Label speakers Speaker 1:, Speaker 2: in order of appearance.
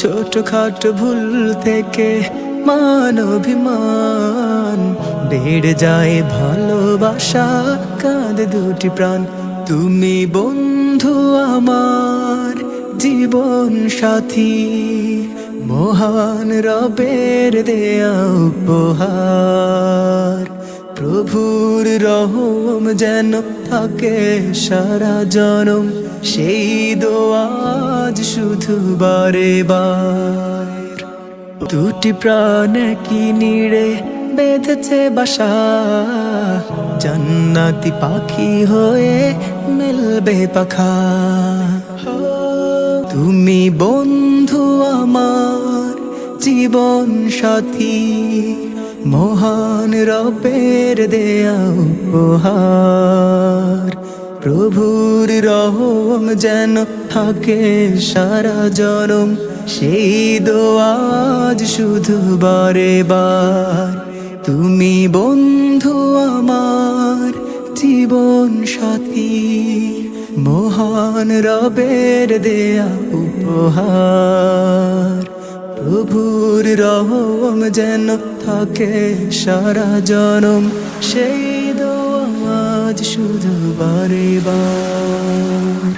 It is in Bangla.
Speaker 1: ছোটখাটো ভুল থেকে মান অভিমান বেড়ে যায় ভালোবাসা, কাঁদে দুটি প্রাণ। তুমি বন্ধু আমার জীবন সাথী, মহান রবের দেয়া উপহার। প্রভুর রহম যেন থাকে সারা জনম, সেই দোয়া আজ শুধু বারে বার। দুটি প্রাণ কি নিড়ে বেঁধেছে বাসা, জান্নাতি পাখি হয়ে মেলবে পাখা। তুমি বন্ধু আমার জীবন সাথী, মহান রবের দেয়া উপহার। প্রভুর রহম যেন থাকে সারা জনম, সেই দোয়া আজ শুধু বারে বার। তুমি বন্ধু আমার জীবন সাথী, মহান রবের দেয়া উপহার। প্রভুর রহম যেন থাকে সারা জনম, সেই দোয়া আজ শুধু বারে বার।